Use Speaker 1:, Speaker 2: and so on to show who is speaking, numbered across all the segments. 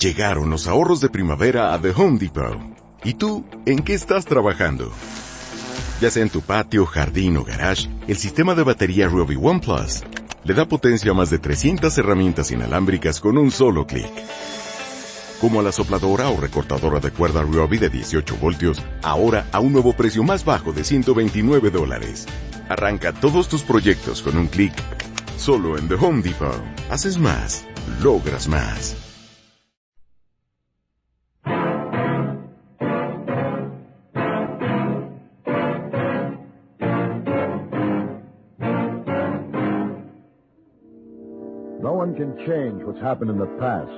Speaker 1: Llegaron los ahorros de primavera a The Home Depot. ¿Y tú, en qué estás trabajando? Ya sea en tu patio, jardín o garage, el sistema de batería Ryobi One Plus le da potencia a más de 300 herramientas inalámbricas con un solo clic. Como la sopladora o recortadora de cuerda Ryobi de 18 voltios, ahora a un nuevo precio más bajo de $129. Arranca todos tus proyectos con un clic. Solo en The Home Depot. Haces más, logras más.
Speaker 2: No one can change what's happened in the past.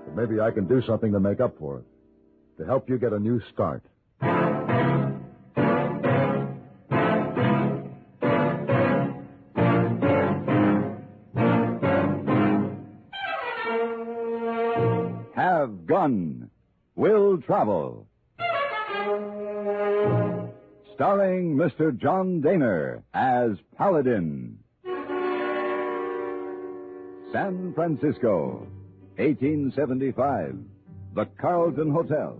Speaker 2: But maybe I can do something to make up for it. To help you get a new start.
Speaker 3: Have Gun. Will Travel. Starring Mr. John Daner as Paladin. San Francisco, 1875. The Carlton Hotel.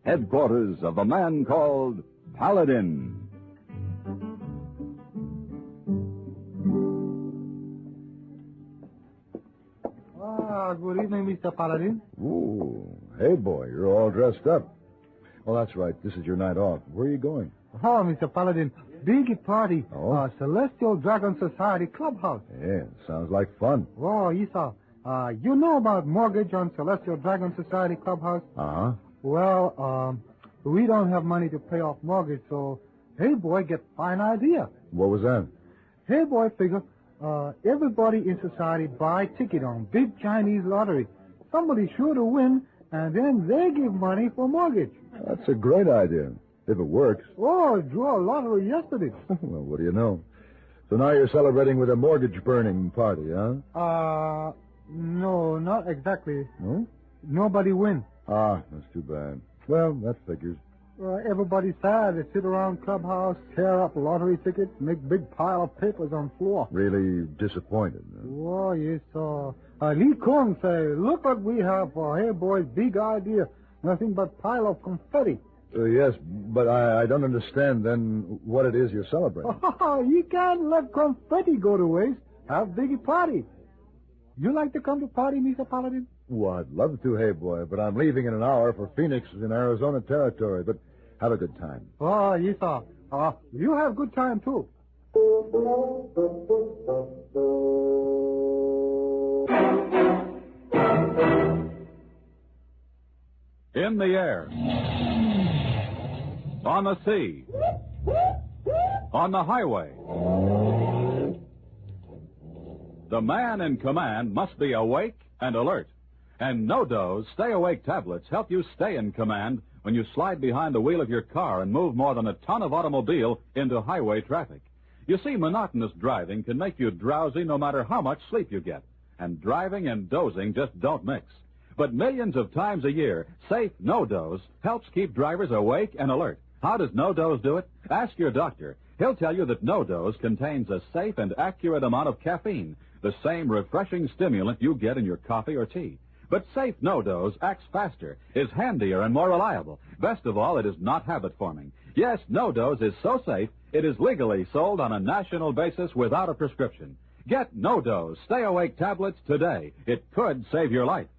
Speaker 3: Headquarters of a man called Paladin.
Speaker 4: Good evening, Mr. Paladin.
Speaker 2: Ooh, hey, boy, you're all dressed up. Oh, that's right. This is your night off. Where are you going?
Speaker 4: Oh, Mr. Paladin, big party.
Speaker 2: Oh?
Speaker 4: Celestial Dragon Society Clubhouse.
Speaker 2: Yeah, sounds like fun.
Speaker 4: Oh, Esau, you know about mortgage on Celestial Dragon Society Clubhouse?
Speaker 2: Uh-huh.
Speaker 4: Well, we don't have money to pay off mortgage, so, hey, boy, get fine idea.
Speaker 2: What was that?
Speaker 4: Hey, boy, figure, everybody in society buy ticket on big Chinese lottery. Somebody sure to win, and then they give money for mortgage.
Speaker 2: That's a great idea, if it works.
Speaker 4: Oh, I drew a lottery yesterday.
Speaker 2: Well, what do you know? So now you're celebrating with a mortgage burning party, huh?
Speaker 4: No, not exactly.
Speaker 2: No?
Speaker 4: Nobody win.
Speaker 2: Ah, that's too bad. Well, that figures.
Speaker 4: Everybody's sad. They sit around clubhouse, tear up lottery tickets, make big pile of papers on floor.
Speaker 2: Really disappointed. Huh?
Speaker 4: Oh, yes, Lee Kong say, look what we have for hey, boys, big idea. Nothing but pile of confetti.
Speaker 2: Yes, but I don't understand then what it is you're celebrating.
Speaker 4: Oh, you can't let confetti go to waste. Have big party. You like to come to party, Mr. Paladin?
Speaker 2: Well, I'd love to, hey, boy, but I'm leaving in an hour for Phoenix in Arizona territory. But have a good time.
Speaker 4: Oh, yes, sir. You have good time, too.
Speaker 3: In the air. On the sea. On the highway. The man in command must be awake and alert. And No-Do's Stay Awake tablets help you stay in command when you slide behind the wheel of your car and move more than a ton of automobile into highway traffic. You see, monotonous driving can make you drowsy no matter how much sleep you get. And driving and dozing just don't mix. But millions of times a year, safe No-Do's helps keep drivers awake and alert. How does No-Do's do it? Ask your doctor. He'll tell you that No-Do's contains a safe and accurate amount of caffeine, the same refreshing stimulant you get in your coffee or tea. But safe No-Do's acts faster, is handier, and more reliable. Best of all, it is not habit-forming. Yes, No-Do's is so safe, it is legally sold on a national basis without a prescription. Get No-Do's Stay Awake tablets today. It could save your life.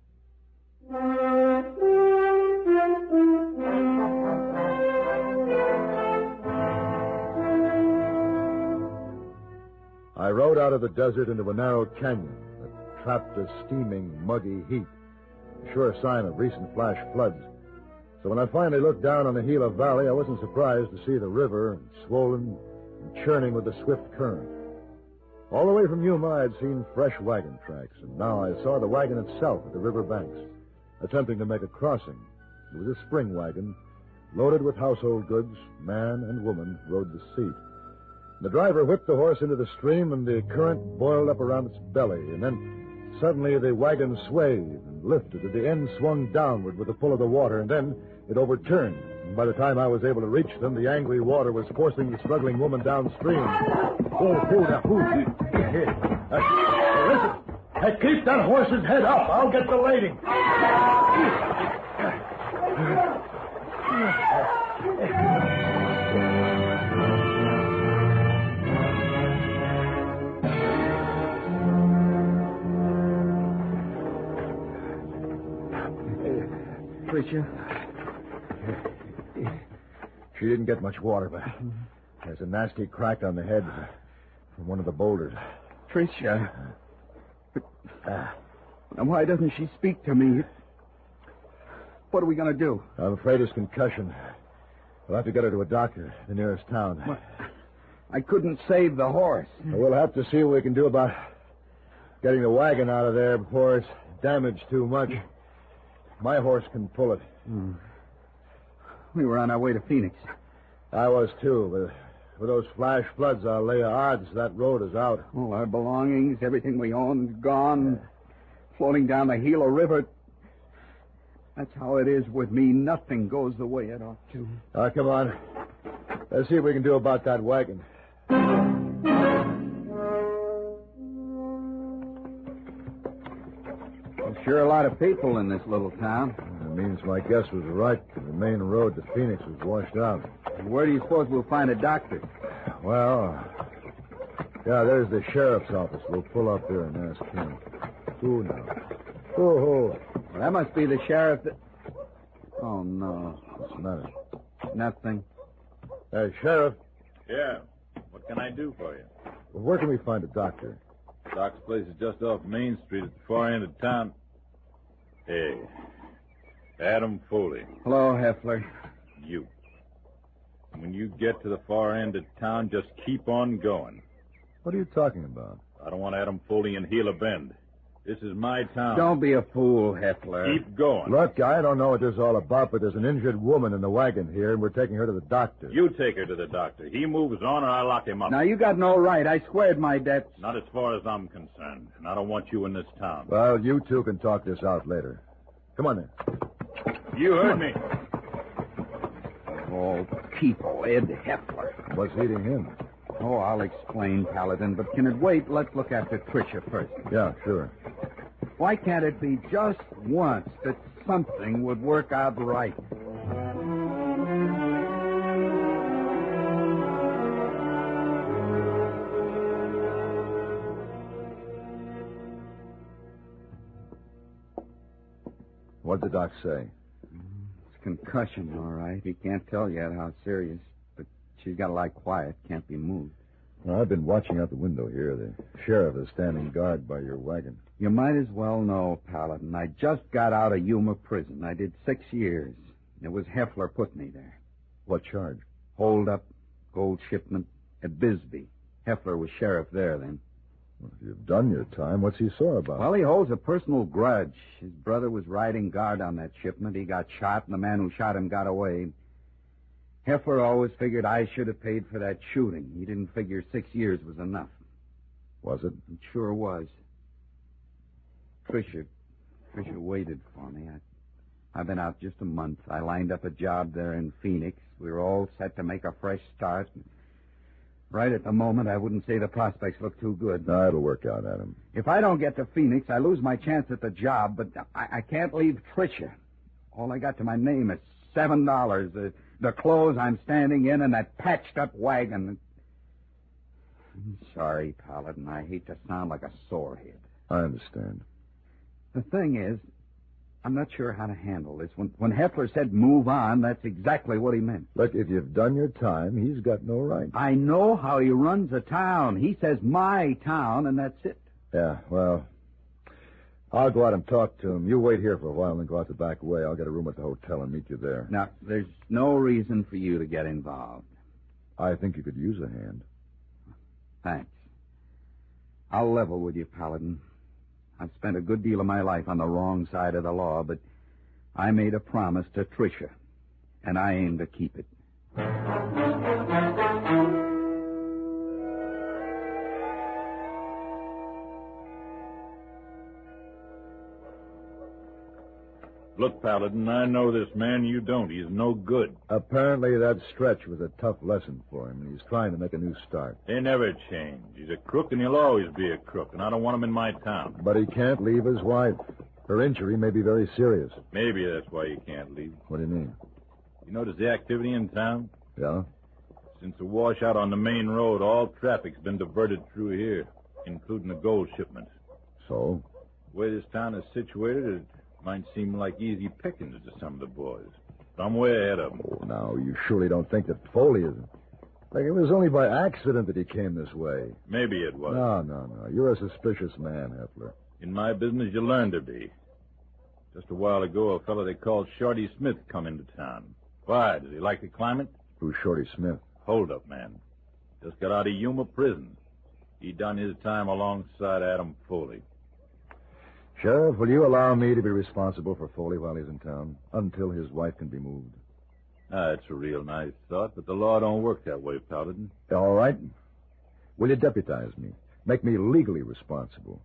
Speaker 2: I rode out of the desert into a narrow canyon that trapped a steaming, muggy heat. A sure sign of recent flash floods. So when I finally looked down on the Gila Valley, I wasn't surprised to see the river swollen and churning with the swift current. All the way from Yuma, I had seen fresh wagon tracks, and now I saw the wagon itself at the river banks, attempting to make a crossing. It was a spring wagon, loaded with household goods. Man and woman rode the seat. The driver whipped the horse into the stream, and the current boiled up around its belly, and then suddenly the wagon swayed and lifted, and the end swung downward with the pull of the water, and then it overturned. And by the time I was able to reach them, the angry water was forcing the struggling woman downstream. Oh, now, who's here? Listen. Hey, keep that horse's head up. I'll get the lading.
Speaker 5: Tricia?
Speaker 2: She didn't get much water, but there's a nasty crack on the head from one of the boulders.
Speaker 5: Tricia? Why doesn't she speak to me? What are we going to do?
Speaker 2: I'm afraid it's concussion. We'll have to get her to a doctor, the nearest town.
Speaker 5: What? I couldn't save the horse.
Speaker 2: We'll have to see what we can do about getting the wagon out of there before it's damaged too much. My horse can pull it.
Speaker 5: We were on our way to Phoenix.
Speaker 2: I was, too, but with those flash floods, I'll lay odds that road is out.
Speaker 5: All our belongings, everything we owned, gone, floating down the Gila River. That's how it is with me. Nothing goes the way it ought to.
Speaker 2: Come on. Let's see what we can do about that wagon.
Speaker 5: There's sure a lot of people in this little town.
Speaker 2: That means my guess was right. The main road to Phoenix was washed out.
Speaker 5: And where do you suppose we'll find a doctor?
Speaker 2: Well, yeah, there's the sheriff's office. We'll pull up there and ask him. Who now? Who?
Speaker 5: Well, that must be the sheriff that... Oh, no.
Speaker 2: What's the matter?
Speaker 5: Nothing.
Speaker 2: Sheriff,
Speaker 6: Yeah. What can I do for you?
Speaker 2: where can we find a doctor?
Speaker 6: Doc's place is just off Main Street at the far end of town. Hey, Adam Foley,
Speaker 5: Hello, Heffler.
Speaker 6: you. When you get to the far end of town, just keep on going.
Speaker 2: What are you talking about?
Speaker 6: I don't want Adam Foley in Gila Bend. This is my town.
Speaker 5: Don't be a fool, Heffler.
Speaker 6: Keep going.
Speaker 2: Look, I don't know what this is all about, but there's an injured woman in the wagon here, and we're taking her to the doctor.
Speaker 6: You take her to the doctor. He moves on or I lock him up.
Speaker 5: Now, you got no right. I squared my debts.
Speaker 6: Not as far as I'm concerned. And I don't want you in this town.
Speaker 2: Well, you two can talk this out later. Come on, then.
Speaker 6: You heard me.
Speaker 5: Oh, people, Ed Heffler.
Speaker 2: What's eating him?
Speaker 5: Oh, I'll explain, Paladin, but can it wait? Let's look after Tricia first.
Speaker 2: Yeah, sure.
Speaker 5: Why can't it be just once that something would work out right?
Speaker 2: What'd the doc say?
Speaker 5: It's concussion, all right. He can't tell yet how serious, but she's got to lie quiet, can't be moved.
Speaker 2: Well, I've been watching out the window here. The sheriff is standing guard by your wagon.
Speaker 5: You might as well know, Paladin. I just got out of Yuma prison. I did 6 years. It was Heffler put me there.
Speaker 2: What charge?
Speaker 5: Hold up, gold shipment at Bisbee. Heffler was sheriff there then.
Speaker 2: Well, if you've done your time, what's he sore about?
Speaker 5: Well, he holds a personal grudge. His brother was riding guard on that shipment. He got shot, and the man who shot him got away. Heffler always figured I should have paid for that shooting. He didn't figure 6 years was enough.
Speaker 2: Was it?
Speaker 5: It sure was. Tricia waited for me. I've been out just a month. I lined up a job there in Phoenix. We were all set to make a fresh start. Right at the moment, I wouldn't say the prospects look too good.
Speaker 2: No, it'll work out, Adam.
Speaker 5: If I don't get to Phoenix, I lose my chance at the job, but I can't leave Tricia. All I got to my name is $7. The clothes I'm standing in and that patched-up wagon. I'm sorry, Paladin. I hate to sound like a sorehead.
Speaker 2: I understand.
Speaker 5: The thing is, I'm not sure how to handle this. When Heffler said move on, that's exactly what he meant.
Speaker 2: Look, if you've done your time, he's got no right.
Speaker 5: I know how he runs a town. He says my town, and that's it.
Speaker 2: Yeah, well, I'll go out and talk to him. You wait here for a while and then go out the back way. I'll get a room at the hotel and meet you there.
Speaker 5: Now, there's no reason for you to get involved.
Speaker 2: I think you could use a hand.
Speaker 5: Thanks. I'll level with you, Paladin. I've spent a good deal of my life on the wrong side of the law, but I made a promise to Tricia, and I aim to keep it.
Speaker 6: Look, Paladin, I know this man. You don't. He's no good.
Speaker 2: Apparently that stretch was a tough lesson for him, and he's trying to make a new start.
Speaker 6: They never change. He's a crook, and he'll always be a crook, and I don't want him in my town.
Speaker 2: But he can't leave his wife. Her injury may be very serious.
Speaker 6: Maybe that's why he can't leave.
Speaker 2: What do you mean?
Speaker 6: You notice the activity in town?
Speaker 2: Yeah?
Speaker 6: Since the washout on the main road, all traffic's been diverted through here, including the gold shipments.
Speaker 2: So?
Speaker 6: The way this town is situated, it might seem like easy pickings to some of the boys. But I'm way ahead of them.
Speaker 2: Oh, now, you surely don't think that Foley is... Like, it was only by accident that he came this way.
Speaker 6: Maybe it was.
Speaker 2: No. You're a suspicious man, Heffler.
Speaker 6: In my business, you learn to be. Just a while ago, a fellow they called Shorty Smith come into town. Why? Does he like the climate?
Speaker 2: Who's Shorty Smith?
Speaker 6: Hold up, man. Just got out of Yuma prison. He done his time alongside Adam Foley.
Speaker 2: Sheriff, will you allow me to be responsible for Foley while he's in town, until his wife can be moved?
Speaker 6: That's a real nice thought, but the law don't work that way, Paladin.
Speaker 2: All right. Will you deputize me? Make me legally responsible.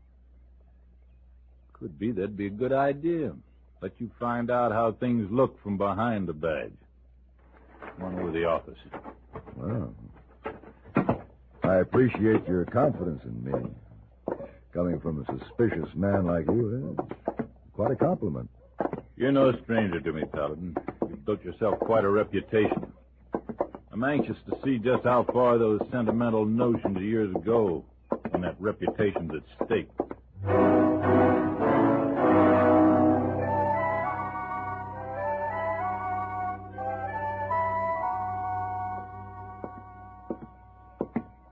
Speaker 6: Could be that'd be a good idea. Let you find out how things look from behind the badge. Come on over to the office.
Speaker 2: Well, I appreciate your confidence in me. Coming from a suspicious man like you, quite a compliment.
Speaker 6: You're no stranger to me, Paladin. You've built yourself quite a reputation. I'm anxious to see just how far those sentimental notions of years ago when that reputation's at stake.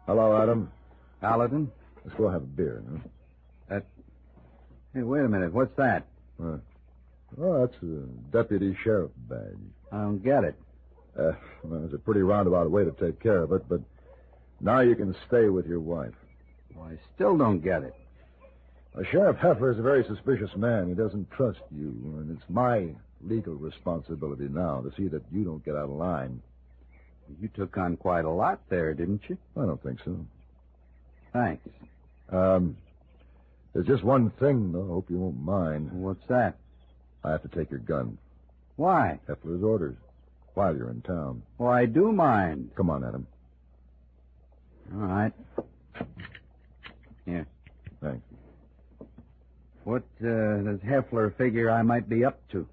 Speaker 2: Hello, Adam.
Speaker 5: Paladin?
Speaker 2: Let's go have a beer, huh?
Speaker 5: Hey, wait a minute. What's that?
Speaker 2: Oh, that's a deputy sheriff badge.
Speaker 5: I don't get it.
Speaker 2: Well, it's a pretty roundabout way to take care of it, but now you can stay with your wife.
Speaker 5: Well, I still don't get it.
Speaker 2: Sheriff Heffler is a very suspicious man. He doesn't trust you, and it's my legal responsibility now to see that you don't get out of line.
Speaker 5: You took on quite a lot there, didn't you?
Speaker 2: I don't think so.
Speaker 5: Thanks.
Speaker 2: There's just one thing, though. I hope you won't mind.
Speaker 5: What's that?
Speaker 2: I have to take your gun.
Speaker 5: Why?
Speaker 2: Heffler's orders. While you're in town.
Speaker 5: Well, I do mind.
Speaker 2: Come on, Adam.
Speaker 5: All right. Here.
Speaker 2: Thanks.
Speaker 5: What does Heffler figure I might be up to?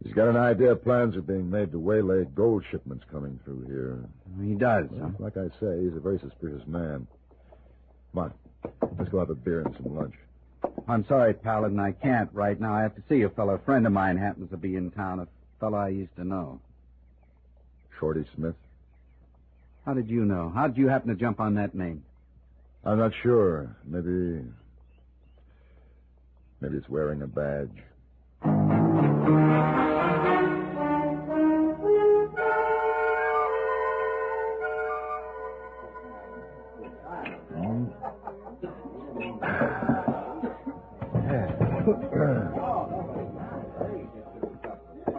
Speaker 2: He's got an idea plans are being made to waylay gold shipments coming through here.
Speaker 5: He does,
Speaker 2: Well,
Speaker 5: huh?
Speaker 2: like I say, he's a very suspicious man. Come on. Let's go have a beer and some lunch.
Speaker 5: I'm sorry, Paladin, I can't right now. I have to see a fellow. A friend of mine happens to be in town, a fellow I used to know.
Speaker 2: Shorty Smith?
Speaker 5: How did you know? How did you happen to jump on that name?
Speaker 2: I'm not sure. Maybe it's wearing a badge.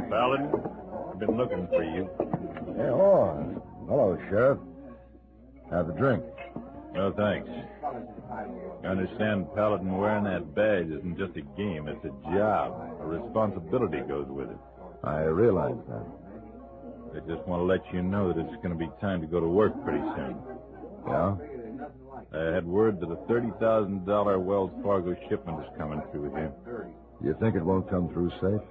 Speaker 6: Paladin, I've been looking for you.
Speaker 2: Hey, oh, hello, Sheriff. Have a drink.
Speaker 6: No, thanks. You understand, Paladin, wearing that badge isn't just a game. It's a job. A responsibility goes with it.
Speaker 2: I realize that.
Speaker 6: I just want to let you know that it's going to be time to go to work pretty soon.
Speaker 2: Yeah?
Speaker 6: I had word that a $30,000 Wells Fargo shipment is coming through here.
Speaker 2: You think it won't come through safe?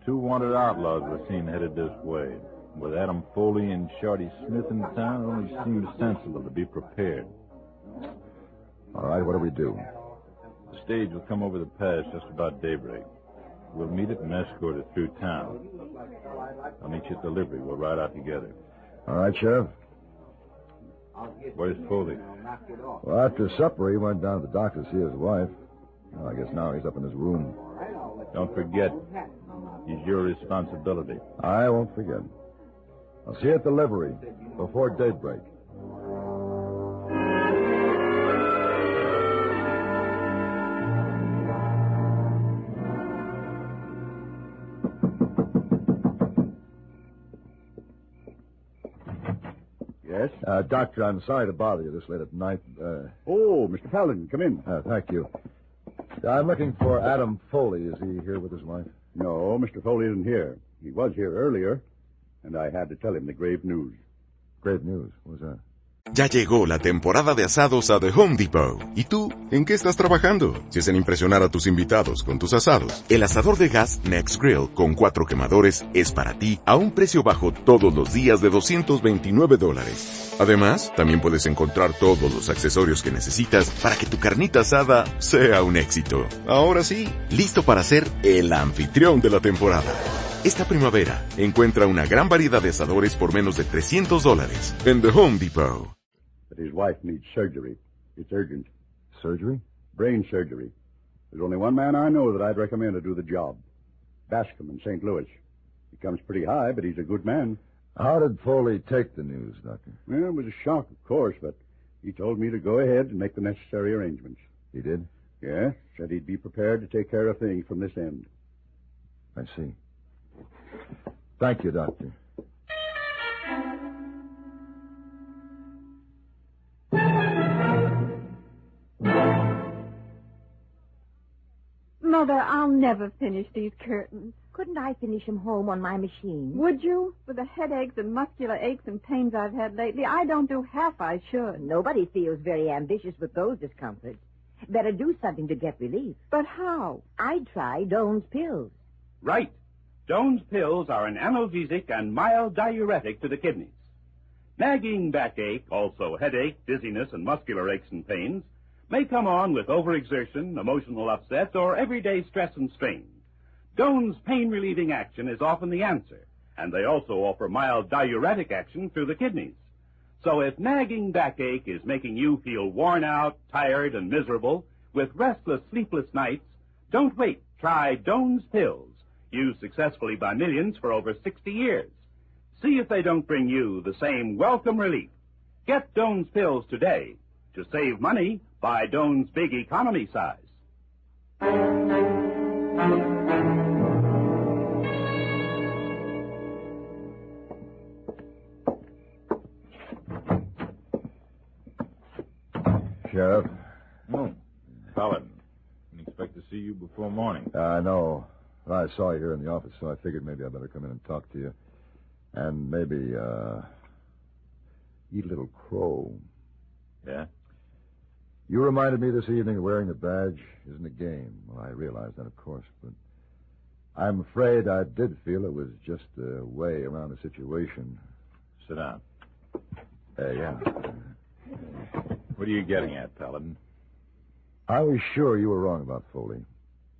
Speaker 6: 2 wanted outlaws were seen headed this way. With Adam Foley and Shorty Smith in town, it only seems sensible to be prepared.
Speaker 2: All right, what do we do?
Speaker 6: The stage will come over the pass just about daybreak. We'll meet it and escort it through town. I'll meet you at the livery. We'll ride out together.
Speaker 2: All right, Sheriff.
Speaker 6: Where's Foley?
Speaker 2: Well, after supper, he went down to the dock to see his wife. Well, I guess now he's up in his room.
Speaker 6: Don't forget, he's your responsibility.
Speaker 2: I won't forget. I'll see you at the livery before daybreak.
Speaker 5: Yes?
Speaker 2: Doctor, I'm sorry to bother you this late at night.
Speaker 5: Oh, Mr. Paladin, come in.
Speaker 2: Thank you. I'm looking for Adam Foley. Is he here with his wife?
Speaker 7: No, Mr. Foley isn't here. He was here earlier, and I had to tell him the grave news.
Speaker 2: Grave news. What was that?
Speaker 1: Ya llegó la temporada de asados a The Home Depot. ¿Y tú, en qué estás trabajando? Si es en impresionar a tus invitados con tus asados, el asador de gas Next Grill con 4 quemadores es para ti a un precio bajo todos los días de $229. Además, también puedes encontrar todos los accesorios que necesitas para que tu carnita asada sea un éxito. Ahora sí, listo para ser el anfitrión de la temporada. Esta primavera, encuentra una gran variedad de asadores por menos de $300 en The Home Depot.
Speaker 7: But his wife needs surgery. It's urgent.
Speaker 2: Surgery?
Speaker 7: Brain surgery. There's only one man I know that I'd recommend to do the job. Bascom in St. Louis. He comes pretty high, but he's a good man.
Speaker 2: How did Foley take the news, Doctor?
Speaker 7: Well, it was a shock, of course, but he told me to go ahead and make the necessary arrangements.
Speaker 2: He did?
Speaker 7: Yeah, said he'd be prepared to take care of things from this end.
Speaker 2: I see. Thank you, Doctor.
Speaker 8: Mother, I'll never finish these curtains.
Speaker 9: Couldn't I finish them home on my machine?
Speaker 8: Would you? With the headaches and muscular aches and pains I've had lately, I don't do half I should.
Speaker 9: Nobody feels very ambitious with those discomforts. Better do something to get relief.
Speaker 8: But how?
Speaker 9: I'd try Doan's pills.
Speaker 10: Right. Doan's pills are an analgesic and mild diuretic to the kidneys. Nagging backache, also headache, dizziness, and muscular aches and pains may come on with overexertion, emotional upset, or everyday stress and strain. Doan's pain-relieving action is often the answer, and they also offer mild diuretic action through the kidneys. So if nagging backache is making you feel worn out, tired, and miserable, with restless, sleepless nights, don't wait. Try Doan's pills, used successfully by millions for over 60 years. See if they don't bring you the same welcome relief. Get Doan's pills today. To save money, buy Doan's big economy size.
Speaker 2: Sheriff?
Speaker 6: Oh, Paladin. Didn't expect to see you before morning.
Speaker 2: I know. I saw you here in the office, so I figured maybe I'd better come in and talk to you. And maybe, eat a little crow.
Speaker 6: Yeah?
Speaker 2: You reminded me this evening that wearing the badge isn't a game. Well, I realize that, of course, but I'm afraid I did feel it was just a way around the situation.
Speaker 6: Sit down.
Speaker 2: Yeah.
Speaker 6: What are you getting at, Paladin?
Speaker 2: I was sure you were wrong about Foley.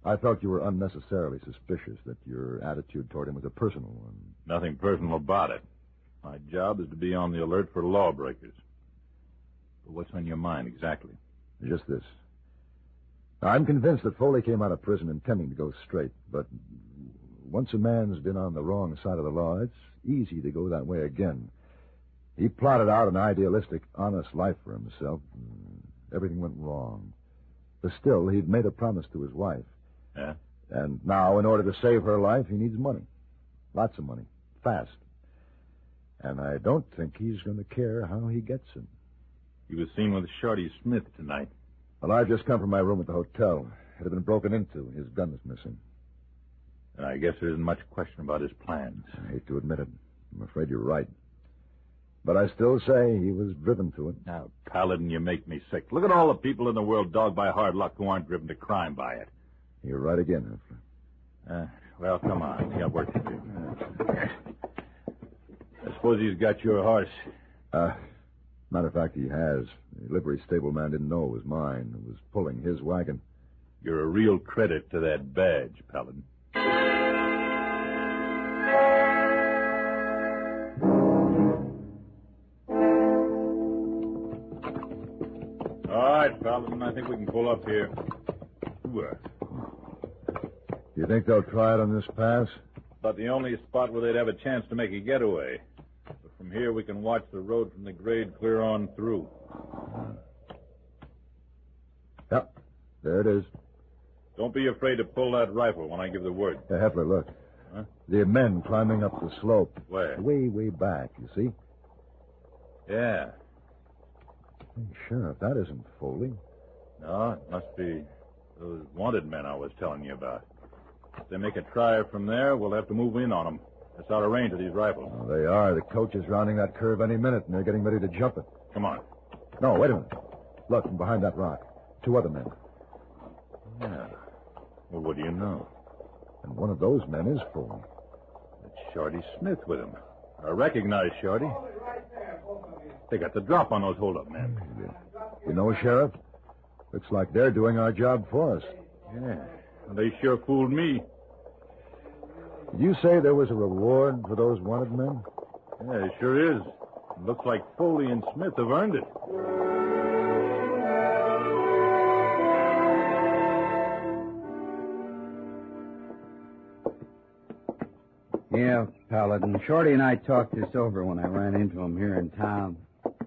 Speaker 2: I felt you were unnecessarily suspicious, that your attitude toward him was a personal one.
Speaker 6: Nothing personal about it. My job is to be on the alert for lawbreakers. But what's on your mind exactly?
Speaker 2: Just this. I'm convinced that Foley came out of prison intending to go straight, but once a man's been on the wrong side of the law, it's easy to go that way again. He plotted out an idealistic, honest life for himself. Everything went wrong. But still, he'd made a promise to his wife.
Speaker 6: Yeah?
Speaker 2: And now, in order to save her life, he needs money. Lots of money. Fast. And I don't think he's going to care how he gets it.
Speaker 6: He was seen with Shorty Smith tonight.
Speaker 2: Well, I've just come from my room at the hotel. It had been broken into. His gun was missing.
Speaker 6: And I guess there isn't much question about his plans.
Speaker 2: I hate to admit it. I'm afraid you're right. But I still say he was driven to it.
Speaker 6: Now, Paladin, you make me sick. Look at all the people in the world dogged by hard luck who aren't driven to crime by it.
Speaker 2: You're right again, Heffler.
Speaker 6: Well, come on. We got work to do. I suppose he's got your horse.
Speaker 2: Matter of fact, he has. The livery stableman didn't know it was mine. It was pulling his wagon.
Speaker 6: You're a real credit to that badge, Paladin. All right, Paladin, I think we can pull up here.
Speaker 2: You think they'll try it on this pass?
Speaker 6: About the only spot where they'd have a chance to make a getaway. But from here, we can watch the road from the grade clear on through.
Speaker 2: Yep, there it is.
Speaker 6: Don't be afraid to pull that rifle when I give the word.
Speaker 2: Hey, Heffler, look.
Speaker 6: Huh?
Speaker 2: The men climbing up the slope.
Speaker 6: Where?
Speaker 2: Way back, you see?
Speaker 6: Yeah.
Speaker 2: Hey, Sheriff, that isn't Foley.
Speaker 6: No, it must be those wanted men I was telling you about. If they make a try from there, we'll have to move in on them. It's out of range of these rifles.
Speaker 2: Oh, they are. The coach is rounding that curve any minute, and they're getting ready to jump it.
Speaker 6: Come on.
Speaker 2: No, wait a minute. Look, from behind that rock. 2 other men.
Speaker 6: Yeah. Well, what do you know?
Speaker 2: And one of those men is Full.
Speaker 6: It's Shorty Smith with him. I recognize Shorty. They got the drop on those hold-up men.
Speaker 2: You know, Sheriff, looks like they're doing our job for us.
Speaker 6: Yeah. They sure fooled me.
Speaker 2: Did you say there was a reward for those wanted men?
Speaker 6: Yeah, it sure is. Looks like Foley and Smith have earned it.
Speaker 5: Yeah, Paladin. Shorty and I talked this over when I ran into him here in town.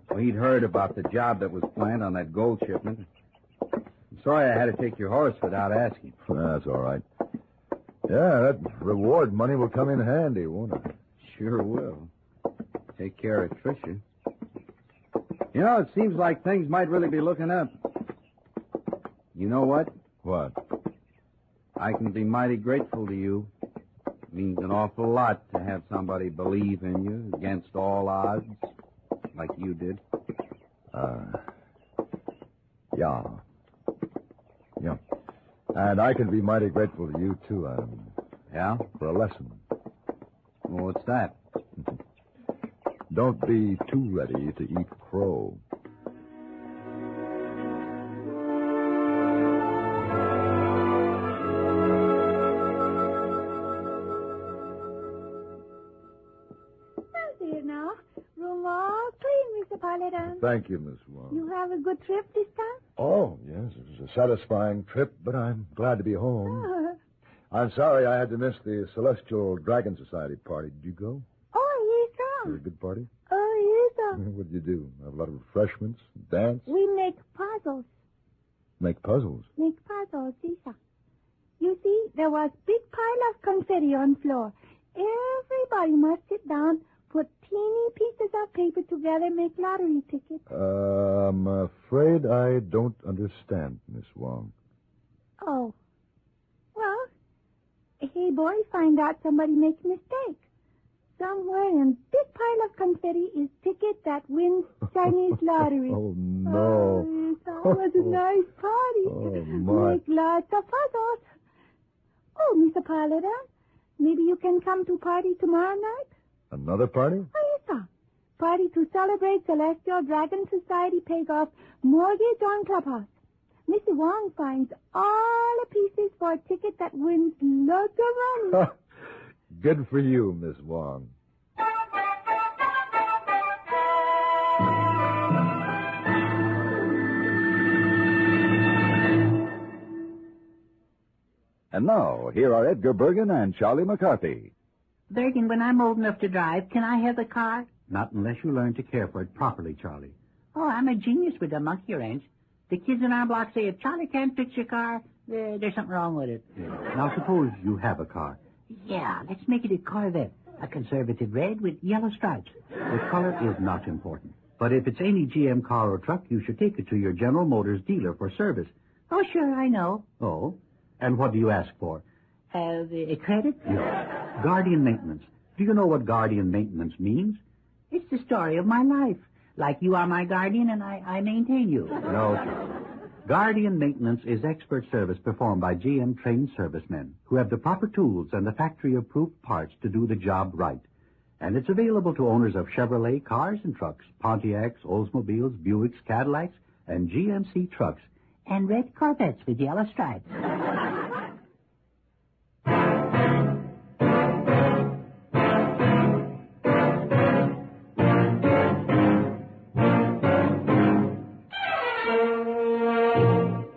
Speaker 5: So he'd heard about the job that was planned on that gold shipment. I'm sorry I had to take your horse without asking.
Speaker 2: That's all right. Yeah, that reward money will come in handy, won't it?
Speaker 5: Sure will. Take care of Tricia. You know, it seems like things might really be looking up. You know what?
Speaker 2: What?
Speaker 5: I can be mighty grateful to you. It means an awful lot to have somebody believe in you against all odds, like you did.
Speaker 2: Yeah. Yeah. And I can be mighty grateful to you, too, Adam.
Speaker 5: Yeah?
Speaker 2: For a lesson.
Speaker 5: Well, what's that?
Speaker 2: Don't be too ready to eat crow.
Speaker 8: There now. Room all clean, Mr. Paladin.
Speaker 2: Thank you, Miss Wong.
Speaker 8: You have a good trip this time?
Speaker 2: Oh, yes. It was a satisfying trip, but I'm glad to be home. I'm sorry I had to miss the Celestial Dragon Society party. Did you go?
Speaker 8: Oh, yes,
Speaker 2: Was it
Speaker 8: sir.
Speaker 2: a good party?
Speaker 8: Oh, yes, sir.
Speaker 2: What did you do? Have a lot of refreshments? Dance?
Speaker 8: We make puzzles.
Speaker 2: Make puzzles?
Speaker 8: Make puzzles, yes, sir. You see, there was big pile of confetti on floor. Everybody must sit down, put teeny pieces of paper together, make lottery tickets.
Speaker 2: I'm afraid I don't understand, Miss Wong.
Speaker 8: Oh. Well, hey, boy, find out somebody makes a mistake. Somewhere in big pile of confetti is ticket that wins Chinese lottery.
Speaker 2: Oh, no.
Speaker 8: Oh, yes, that was a nice party.
Speaker 2: Oh, my.
Speaker 8: Make lots of puzzles. Oh, Mr. Paladin, maybe you can come to party tomorrow night?
Speaker 2: Another party?
Speaker 8: Oh, yes, sir. Party to celebrate Celestial Dragon Society paid off mortgage on Clubhouse. Mr. Wong finds all the pieces for a ticket that wins lots of money.
Speaker 2: Good for you, Miss Wong.
Speaker 11: And now, here are Edgar Bergen and Charlie McCarthy.
Speaker 12: Bergen, when I'm old enough to drive, can I have the car?
Speaker 13: Not unless you learn to care for it properly, Charlie.
Speaker 12: Oh, I'm a genius with the monkey wrench. The kids in our block say if Charlie can't fix your car, there's something wrong with it.
Speaker 13: Yeah. Now, suppose you have a car.
Speaker 12: Yeah, let's make it a Corvette. A conservative red with yellow stripes.
Speaker 13: The color is not important. But if it's any GM car or truck, you should take it to your General Motors dealer for service.
Speaker 12: Oh, sure, I know.
Speaker 13: Oh? And what do you ask for?
Speaker 12: A credit?
Speaker 13: No. Guardian maintenance. Do you know what guardian maintenance means?
Speaker 12: It's the story of my life. Like you are my guardian and I maintain you.
Speaker 13: No, Charlie. Guardian maintenance is expert service performed by GM-trained servicemen who have the proper tools and the factory-approved parts to do the job right. And it's available to owners of Chevrolet cars and trucks, Pontiacs, Oldsmobiles, Buicks, Cadillacs, and GMC trucks.
Speaker 12: And red Corvettes with yellow stripes.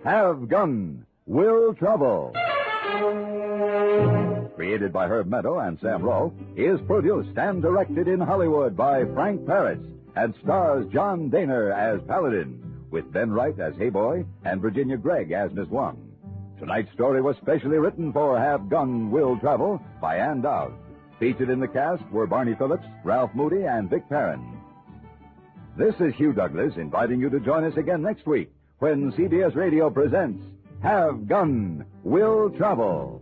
Speaker 11: Have Gun, Will Travel. Created by Herb Meadow and Sam Rowe, is produced and directed in Hollywood by Frank Paris and stars John Daner as Paladin, with Ben Wright as Hayboy and Virginia Gregg as Miss Wong. Tonight's story was specially written for Have Gun, Will Travel by Ann Dowd. Featured in the cast were Barney Phillips, Ralph Moody, and Vic Perrin. This is Hugh Douglas inviting you to join us again next week when CBS Radio presents Have Gun, Will Travel.